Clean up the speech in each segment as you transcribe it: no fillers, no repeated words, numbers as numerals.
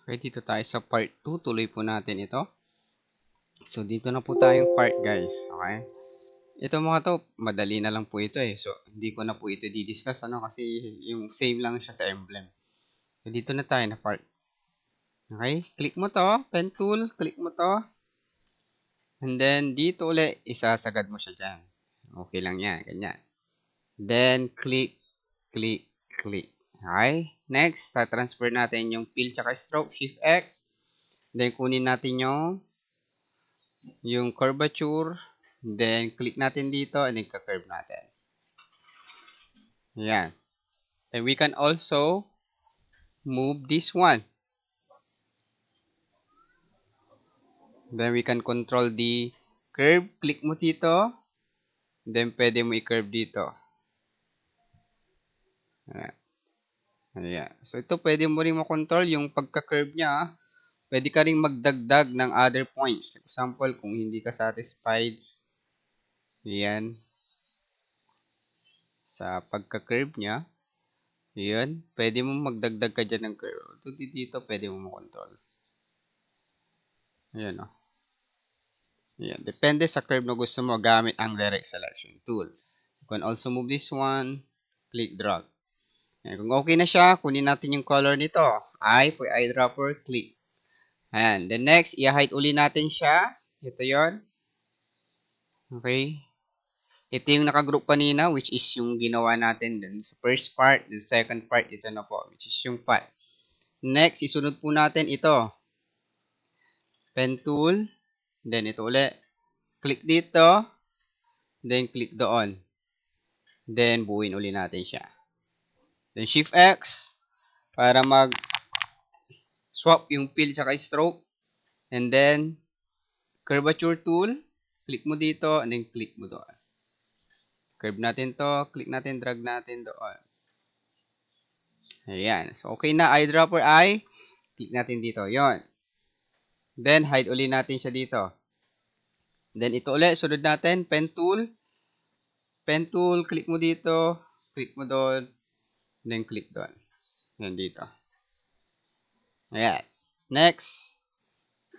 Okay, dito tayo sa part 2. Tuloy po natin ito. So, dito na po tayong part, guys. Okay? Ito mga to, madali na lang po ito eh. So, hindi ko na po ito di-discuss kasi yung same lang siya sa emblem. So, dito na tayo na part. Okay? Click mo to, pen tool, click mo to. And then, dito ulit, isasagad mo siya dyan. Okay lang yan, ganyan. Then, click, click, click. Okay? Next, tatransfer natin yung fill tsaka stroke, shift X. Then, kunin natin yung curvature, then click natin dito, and then ka-curve natin. Yan. And we can also move this one. Then we can control the curve. Click mo dito, then pwede mo i-curve dito. Ayan. Ayan. So ito pwede mo rin makontrol yung pagka-curve niya. Pwede ka rin magdagdag ng other points. For example, kung hindi ka satisfied, yan, sa pagka-curve niya, yun, pwede mo magdagdag ka dyan ng curve. Ito dito, pwede mo makontrol. Ayan o. Ayan. Depende sa curve na gusto mo gamit ang direct selection tool. You can also move this one, click drag. Ayan. Kung okay na siya, kunin natin yung color nito. For eyedropper, click. Ayan. Then next, i-height uli natin siya. Ito yon. Okay. Ito yung nakagroup kanina, which is yung ginawa natin dun sa first part. The second part, ito na po, which is yung part. Next, isunod po natin ito. Pen tool. Then ito ulit. Click dito. Then click doon. Then buuin uli natin siya. Then shift X para mag-swap yung fill tsaka stroke. And then curvature tool. Click mo dito and then click mo doon. Curve natin to. Click natin, drag natin doon. Ayan. So, okay na. Eyedropper eye. Click natin dito. Yon. Then, hide uli natin siya dito. Then, ito ulit. Sunod natin. Pen tool. Pen tool. Click mo dito. Click mo doon. Then, click doon. Yan dito. Ayan. Next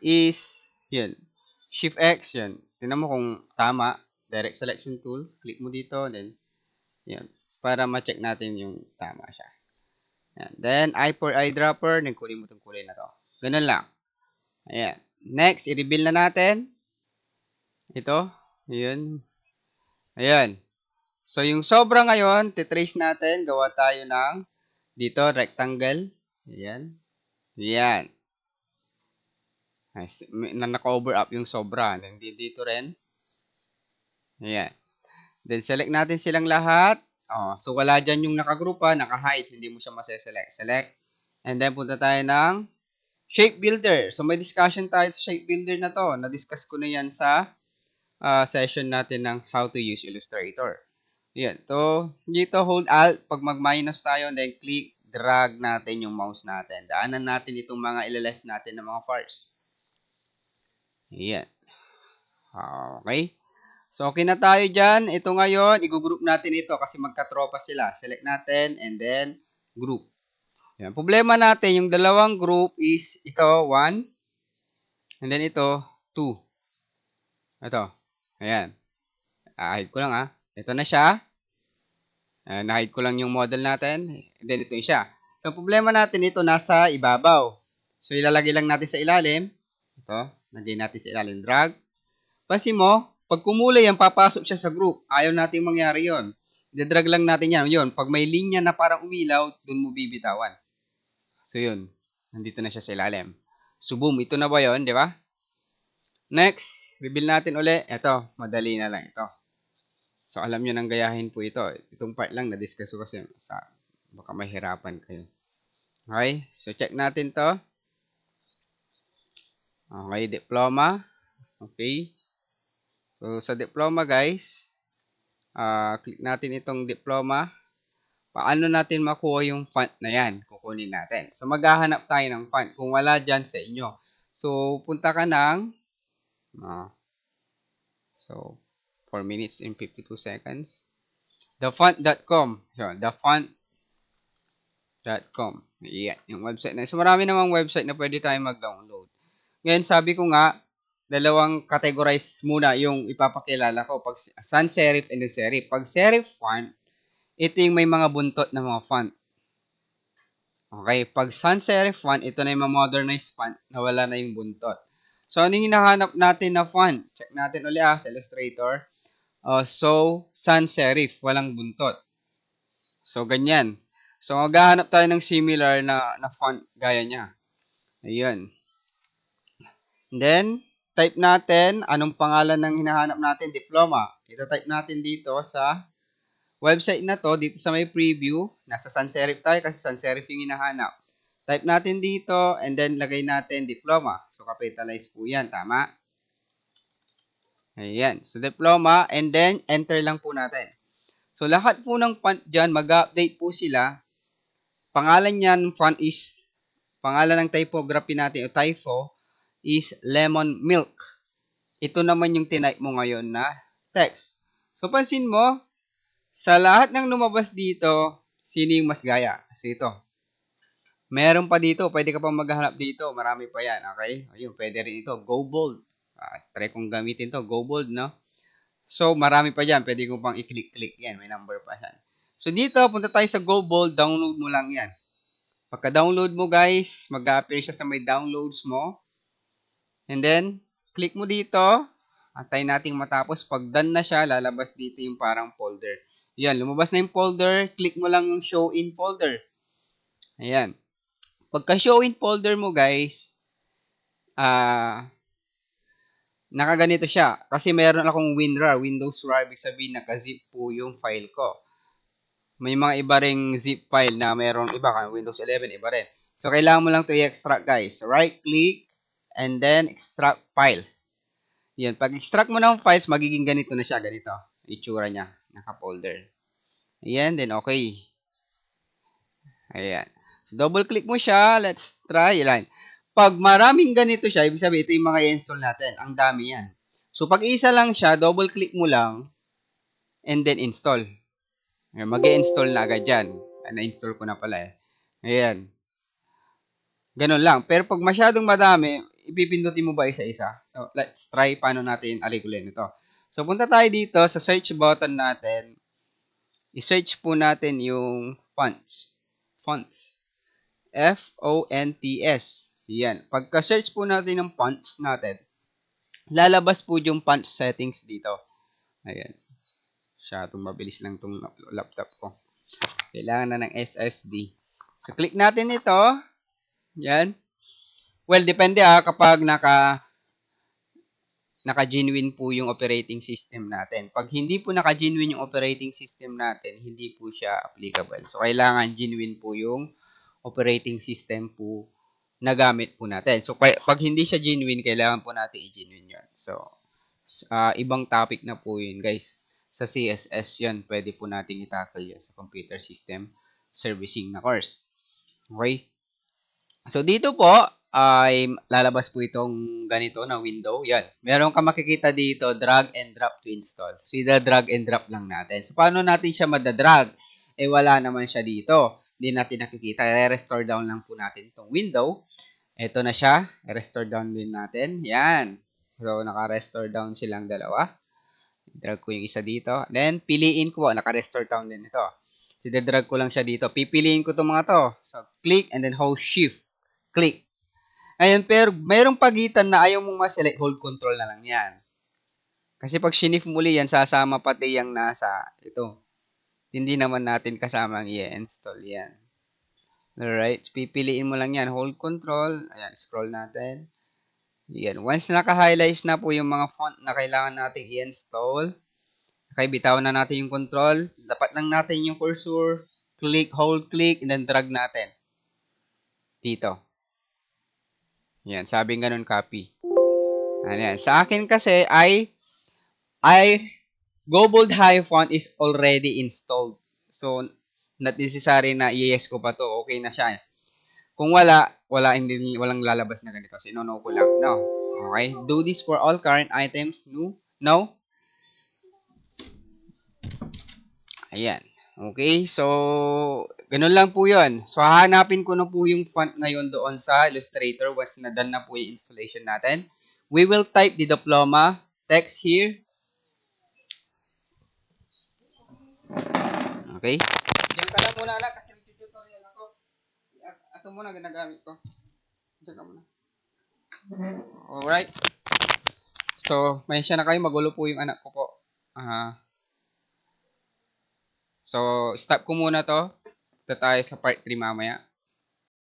is, yun. Shift X, yun. Tingnan mo kung tama. Direct selection tool. Click mo dito. Then, yun. Para ma-check natin yung tama siya. Ayan. Then, eye for eyedropper. Then, kunin mo itong kulay na to. Ganun lang. Ayan. Next, i-reveal na natin. Ito. Yun. Ayan. So, yung sobra ngayon, titrace natin. Gawa tayo ng dito, rectangle. Ayan. Ayan. Na naka-over up yung sobra. Then, dito rin. Ayan. Then, select natin silang lahat. So, wala dyan yung nakagrupa, naka-hide. Hindi mo siya maseselect. Select. And then, punta tayo ng Shape Builder. So, may discussion tayo sa Shape Builder na to. Na-discuss ko na yan sa session natin ng How to Use Illustrator. Ayan. So, dito, hold Alt. Pag mag-minus tayo, then click, drag natin yung mouse natin. Daanan natin itong mga ilaless natin ng mga parts. Ayan. Okay. So, okay na tayo dyan. Ito ngayon, i-group natin ito kasi magkatropa sila. Select natin and then group. Ayan. Problema natin, yung dalawang group is ito, 1. And then ito, 2. Ito. Ayan. Hide ko lang Ito na siya. Na-hide ko lang yung model natin. And then ito yung siya. So, problema natin ito nasa ibabaw. So, ilalagay lang natin sa ilalim. Ito. Lagay natin sa ilalim. Drag. Pansin mo, pag kumulay yan, papasok siya sa group. Ayaw natin mangyari yon. I-drag lang natin yan. Yun, pag may linya na parang umilaw, dun mo bibitawan. So, yun. Nandito na siya sa ilalim. So, boom. Ito na ba yun? Di ba? Next, reveal natin uli. Ito, madali na lang ito. So, alam nyo nang gayahin po ito. Itong part lang na-discuss ko kasi baka mahirapan kayo. Okay? So, check natin to. Okay, diploma. Okay. So, sa diploma, guys, click natin itong diploma. Paano natin makuha yung font na yan? Kukunin natin. So, maghahanap tayo ng font. Kung wala dyan sa inyo. So, punta ka ng so, 4 minutes and 52 seconds. Thefont.com. So, thefont.com. Ayan, yung website na. So, marami namang website na pwede tayong mag-download. Ngayon, sabi ko nga, dalawang categorize muna yung ipapakilala ko. Pag sans serif and serif. Pag serif font, ito yung may mga buntot na mga font. Okay, pag sans serif font, ito na yung modernized font na wala na yung buntot. So, ano yung hinahanap natin na font? Check natin ulit sa Illustrator. So, sans serif, walang buntot. So, ganyan. So, maghahanap tayo ng similar na font gaya niya. Ayun. And then, type natin, anong pangalan ng hinahanap natin? Diploma. Ito type natin dito sa website na to, dito sa may preview. Nasa sans serif tayo kasi sans serif yung hinahanap. Type natin dito, and then lagay natin diploma. So, capitalize po yan. Tama? Ayan. So, diploma, and then enter lang po natin. So, lahat po ng font dyan, mag-update po sila. Pangalan niyan, font is, pangalan ng typography natin, o typo, is lemon milk. Ito naman yung tinype mo ngayon na text. So, pansin mo, sa lahat ng lumabas dito, sino yung mas gaya? So, ito. Meron pa dito. Pwede ka pang maghanap dito. Marami pa yan. Okay? Ayun, pwede rin ito. Go bold. Try kong gamitin to. Go bold, no? So, marami pa dyan. Pwede ko pang i-click-click yan. May number pa yan. So, dito, punta tayo sa Go Bold. Download mo lang yan. Pagka-download mo, guys, mag-appear siya sa may downloads mo. And then, click mo dito. Antayin natin matapos. Pag done na siya, lalabas dito yung parang folder. Yan, lumabas na yung folder. Click mo lang yung show in folder. Ayan. Pagka show in folder mo, guys, nakaganito siya. Kasi meron akong WinRAR, Windows RAR, ibig sabihin naka-zip po yung file ko. May mga iba ring zip file na meron iba, Windows 11, iba rin. So, kailangan mo lang ito i-extract, guys. Right-click, and then extract files. Yan. Pag extract mo ng files, magiging ganito na siya, ganito. Itsura niya, naka-folder. Ayan, then okay. Ayan. So, double-click mo siya. Let's try. Ayan. Pag maraming ganito siya, ibig sabihin, ito yung mga i-install natin. Ang dami yan. So, pag isa lang siya, double-click mo lang, and then install. Mag-i-install na agad yan. Na-install ko na pala eh. Ayan. Ganun lang. Pero pag masyadong madami, ipipindutin mo ba isa-isa? So, let's try paano natin alikulin ito. So, punta tayo dito sa search button natin. I-search po natin yung fonts. Fonts. F-O-N-T-S. Yan. Pagka-search po natin ng fonts natin, lalabas po yung font settings dito. Ayan. Masyadong mabilis lang itong laptop ko. Kailangan na ng SSD. So, click natin ito. Yan. Well, depende kapag naka-genuine po yung operating system natin. Pag hindi po naka-genuine yung operating system natin, hindi po siya applicable. So, kailangan genuine po yung operating system po na gamit po natin. So, pag hindi siya genuine, kailangan po natin i-genuine yun. So, ibang topic na po yun, guys. Sa CSS yan, pwede po natin i-tackle yan sa computer system servicing na course. Okay? So, dito po, ay lalabas po itong ganito na window. Yan. Meron ka makikita dito, drag and drop to install. So, drag and drop lang natin. So, paano natin siya madadrag? Eh, wala naman siya dito. Hindi natin nakikita. I-restore down lang po natin itong window. Ito na siya. I-restore down din natin. Yan. So, naka-restore down silang dalawa. Drag ko yung isa dito. Then, piliin ko. Naka-restore down din ito. Drag ko lang siya dito. Pipiliin ko itong mga to. So, click and then hold shift. Click. Ayan, pero mayroong pagitan na ayaw mong ma-select, hold control na lang yan. Kasi pag sinif muli yan, sasama pati yung nasa ito. Hindi naman natin kasamang i-install yan. Alright, pipiliin mo lang yan, hold control. Ayan, scroll natin. Yan, once naka-highlights na po yung mga font na kailangan natin i-install, okay, bitawan na natin yung control. Dapat lang natin yung cursor, click, hold, click, and then drag natin. Dito. Yan, sabing ganun copy. Ayan. Sa akin kasi Go Bold High Font is already installed. So, not necessary na i-yes ko pa to. Okay na siya. Kung walang lalabas na ganito. Sino-no ko lang. No. Okay. Do this for all current items. No. Ayan. Okay. So, Ganun lang po yun. So, hahanapin ko na po yung font ngayon doon sa Illustrator once na done na po yung installation natin. We will type the diploma text here. Okay? Diyan ka lang muna anak kasi tutorial ako. Ito muna ginagamit ko. Diyan ka muna. Alright. So, mensya na kayo. Magulo po yung anak ko po. So, stop ko muna to. Ito tayo sa part 3 mamaya.